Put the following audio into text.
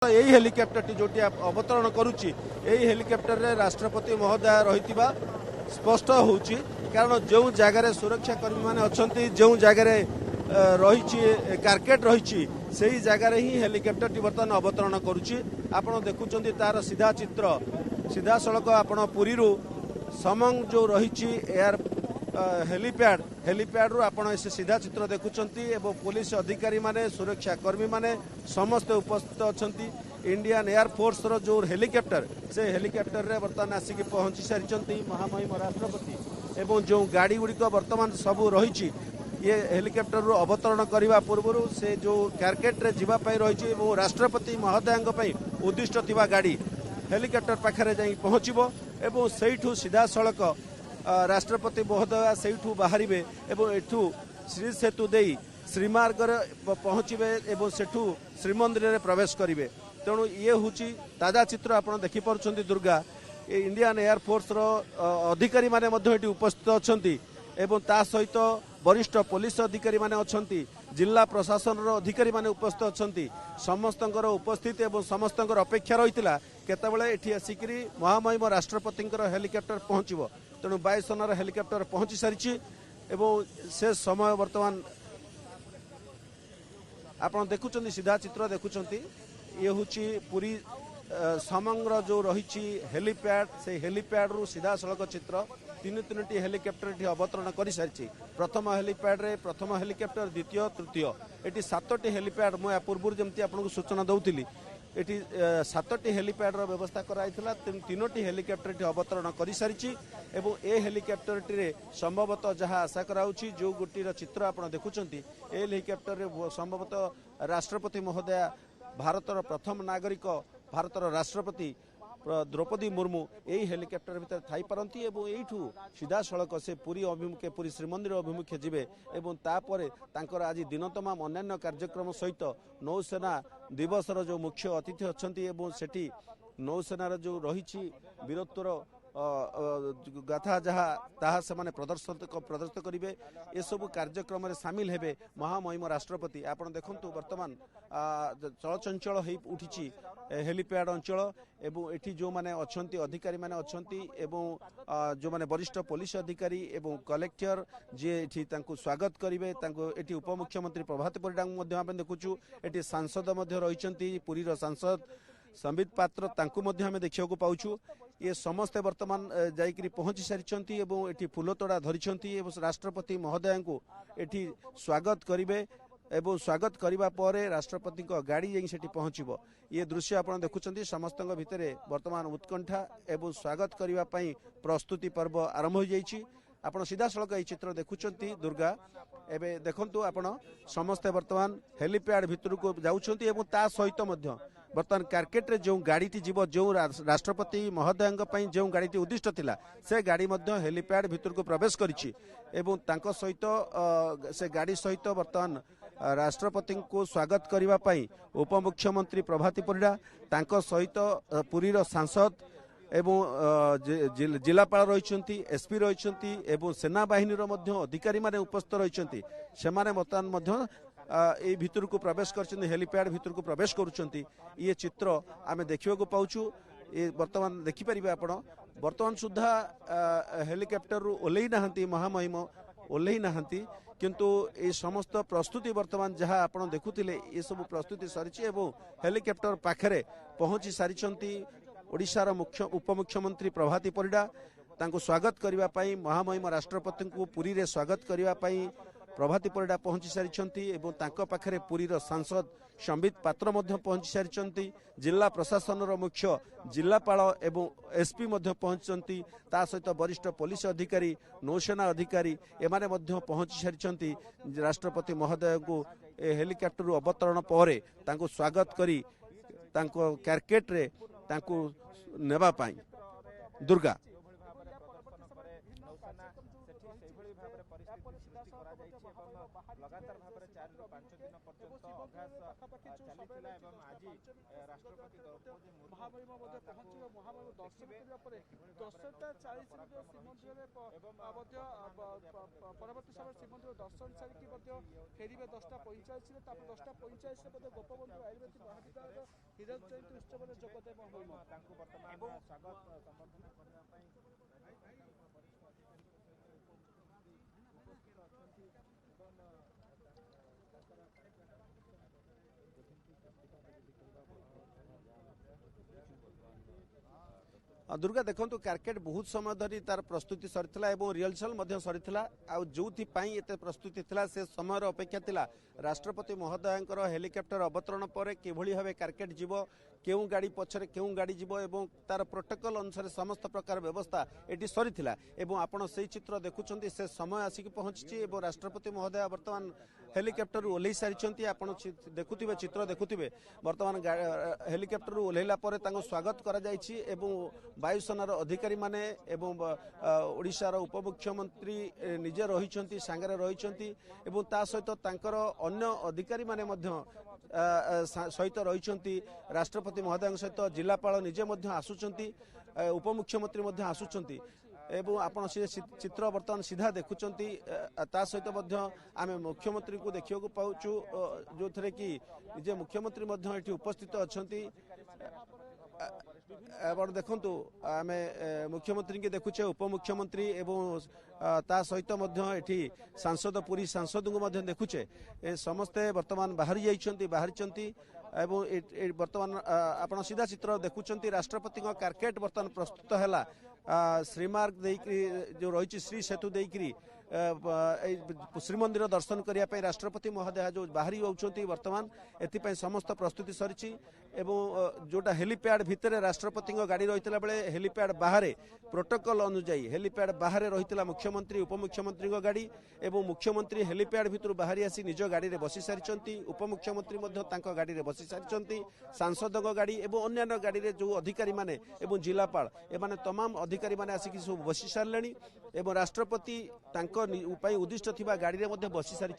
यही helicopter T जोटी अवतरण करुच्ची यही हेलिकॉप्टर रे राष्ट्रपति महोदय रही स्पष्ट होउची कारण जो जगार सुरक्षाकर्मी मैंने अच्छा जो जगार रही कार्केट रही से जगार ही हेलिकॉप्टर टी बर्तमान अवतरण करुच्ची आपण देखुं तार सीधा चित्र सीधा सड़क आपण पुरी समंग जो रही एयर हेलीपैड रु आपण से सीधा चित्र देखुं पुलिस अधिकारी माने सुरक्षा कर्मी माने समस्त उपस्थित अच्छा इंडियन एयर फोर्स रो जो हेलिकॉप्टर से हेलिकॉप्टर रे बर्तमान आसिक पहुंची सारी महामहिम राष्ट्रपति एवं जो गाड़ी गुड़िक बर्तमान सब रही ये हेलिकॉप्टर रु अवतरण करने पूर्व से जो कार्केट रे जीवाई रही राष्ट्रपति महोदय उद्दिष्ट थिबा गाड़ी हेलिकॉप्टर पाखे जाई पहुँचब एवं सेठू सीधा सड़क राष्ट्रपति महोदय सेठू बाहर एवं एठू श्री सेतु दे श्रीमार्ग पहुँचे एवं सेठू श्रीमंदिर में प्रवेश करेंगे तेणु ये हूँ ताजा चित्र आप देखिपुं दुर्गा इंडियन एयरफोर्स अधिकारी माने उपस्थित अच्छा एवं ता सहित वरिष्ठ पुलिस अधिकारी माने अच्छा जिला प्रशासन अधिकारी माने उपस्थित अच्छा समस्त उपस्थित एवं समस्त अपेक्षा रही केतबले एठी आसिक महामहिम राष्ट्रपति हेलिकॉप्टर पहुँचब तेणु वायुसेनार हेलिकॉप्टर पहुँची सारी एवं से समय वर्तमान आप देखुं सीधा चित्र देखुं ये हूँ पूरी समग्र जो रही हेलीपैड से हेलीपैड रु सीधा सड़क चित्र तीन टी हेलिकॉप्टर अवतरण कर सारी प्रथम हेलीपैड रे प्रथम हेलिकॉप्टर द्वितीय तृतीय ये 7टी हेलीपैड मुझे पूर्व जमी आपको सूचना दौली एटी 7टी हेलीपैड व्यवस्था कराइला तीनोटी हेलिकॉप्टर अवतरण कर सारी एवं ए हेलिकॉप्टर टी संभवतः जहाँ आशा कराउछि जो गोटीर चित्र आप देखुं ए हेलिकॉप्टर संभवतः राष्ट्रपति महोदया भारतर प्रथम नागरिक भारतर राष्ट्रपति द्रौपदी मुर्मू यही हेलिकॉप्टर भितर थाई पारती एवं यू सीधा सड़क से पुरी अभिमुखे पुरी श्रीमंदिर अभिमुखे जीवे एवं तापर तांकर आज दिन तमाम अन्य कार्यक्रम सहित नौसेना दिवसर जो मुख्य अतिथि अच्छा एवं सेठी नौसेनार जो रही वीरत्वर गाथा जहाँ ताहा से माने प्रदर्शित करेंगे ये सब कार्यक्रम में सामिल हेबे महामहिम राष्ट्रपति आप देखु वर्तमान चलचंचल हो उठी हेलीपैड अंचल एवं एठी जो माने अच्छी अधिकारी माने अच्छी एवं जो माने वरिष्ठ पुलिस अधिकारी एवं कलेक्टर जी एठी तांको स्वागत करेंगे एठी उपमुख्यमंत्री प्रभात परिडा देखुचु एठी सांसद रही पुरी सांसद संबित पात्र तांको आम देखा पाऊँ ये समस्ते वर्तमान जाइकरी पहुंची सारी एवं एठी फूलतोड़ा धरी राष्ट्रपति महोदय को एठी स्वागत करेंगे एवं स्वागत करने पर राष्ट्रपति गाड़ी जाइए पहुँचब ये दृश्य आप देखुं समस्त भितर वर्तमान उत्कंठा एवं स्वागत करने प्रस्तुति पर्व आरंभ हो जाइए आप सीधा सड़क ये चित्र देखुं दुर्गा एवं देखु आपण समस्ते वर्तमान हेलीपैड भितर को जाऊँच ता सहित बर्तमान कार्केट रे जो गाड़ी जीव जो राष्ट्रपति महोदय जो गाड़ी उद्दिष्ट थिला से गाड़ी हेलीपैड भितर को प्रवेश करिछि एवं तांको सहित से गाड़ी सहित बर्तमान राष्ट्रपति को स्वागत करने उपमुख्यमंत्री प्रभाती परिडा तांको सहित पुरी सांसद एवं जिलापाल रही एसपी रही एवं सेना बाहिनी अधिकारी माने उपस्थित रही से बर्तमान ये भितर को प्रवेश कर हेलीपैड भितर को प्रवेश करुँच ये चित्र आम देखा पाचु ये बर्तमान देखिपारे आप बर्तमान सुधा हेलिकॉप्टर ओल्लै ना महामहिम ओल्लै ना किंतु ये समस्त प्रस्तुति वर्तमान जहाँ आप देखुले ये सब प्रस्तुति सरी हेलिकॉप्टर पाखे पहुँची सारी ओडिशार मुख्य उपमुख्यमंत्री प्रभाती परिडा तांको स्वागत करने महामहिम राष्ट्रपति को पुरी रे स्वागत करने प्रभाती परिडा पहुंची सारी पाखे पुरीर सांसद संबित पात्र पहुंची सारी जिला प्रशासन मुख्य जिलापाल एवं एसपी पहुंची ता सहित वरिष्ठ पुलिस अधिकारी नौसेना अधिकारी एमाने पहुंची सारी राष्ट्रपति महोदय को हेलिकॉप्टर अवतरण पर तांको स्वागत करी तांको कार्केट रे तांको नेबा पाई दुर्गा लगातार भाव में 4 ରୁ 5 दिन पर्यंत अभ्यास चली आज राष्ट्रपति द्रौपदी मुर्मू दर्शन करने 10:40 श्रीमंदिर परवर्ती समय श्रीमंदिर दर्शन सारिकी फेरवे 10:45 10:45 गोपबंधु आयुर्वेदिक महाविद्यालय हीरक जयंती उत्सव में जोगदेव स्वागत संबर्धना करने दुर्गा देखंतु क्रिकेट बहुत समय धरी तार प्रस्तुति सरीथिला एवं रिहर्सल मध्य सरीथिला आ जोथि पई एते प्रस्तुति थिला से समय अपेक्षा थिला राष्ट्रपति महोदयंकर हेलिकॉप्टर अवतरण पर केभली भाबे क्रिकेट जीवो केउ गाड़ी पछरे केउ गाड़ी जीवो एवं तार प्रोटोकॉल अनुसार समस्त प्रकार व्यवस्था एटी सरीथिला एवं आपण सेही चित्र देखुचंती से समय आसिक पहुंची एवं राष्ट्रपति महोदय वर्तमान हेलिकॉप्टर ओल्लै सारिचंती आपण देखुथिबे चित्र देखुथिबे वर्तमान हेलिकॉप्टर ओल्लैला परे तांको स्वागत करा जायछि एवं वायुसेनार अधिकारी माने एवं ओडिशार उपमुख्यमंत्री निजे रहिचंती सांगरे रहिचंती एवं ता सहित तांकर अन्य अधिकारी माने मध्य सहित रहिचंती राष्ट्रपति महोदय सहित जिलापाल निजे मध्य आसुचंती उपमुख्यमंत्री मध्य आसुचंती एवं आपण से चित्र वर्तमान सीधा देखुचंती ता सहित मध्य आमे मुख्यमंत्री को देखियो को पाउचु जो थरे कि निजे मुख्यमंत्री मध्य एठी उपस्थित अछंती एवं देखंतु आमे मुख्यमंत्री के देखुचे उपमुख्यमंत्री एवं ता सहित मध्य एठी सांसद पुरी सांसद को मध्य देखुचे ए समस्ते वर्तमान बाहरी जाइछंती बाहरीचंती एवं वर्तमान आपण सीधा चित्र देखुचंती राष्ट्रपति को क्रिकेट वर्तमान प्रस्तुत हैला श्रीमार्ग देकरी जो रही श्री सेतु देकरी श्रीमंदिर दर्शन करने राष्ट्रपति महोदय जो बाहरी होती वर्तमान एथि समस्त प्रस्तुति सरी एवं जोटा हेलीपैड भितर राष्ट्रपति गाड़ी रही बेले हेलीपैड बाहर प्रोटोकॉल अनुजाई हेलीपैड बाहर रही मुख्यमंत्री उपमुख्यमंत्री गाड़ी एवं मुख्यमंत्री हेलीपैड भितर बाहरी आसी निज गाड़ी में बसी सारी उपमुख्यमंत्री गाड़ी में बसी सारी सांसद गाड़ी एवं अन्य गाड़ी में जो अधिकारी माने एवं जिलापाल एमाने तमाम अधिकारी माने आसिक सब बसी सारे एवं राष्ट्रपति उद्दिष्ट थिबा गाड़ी में बसी सारी।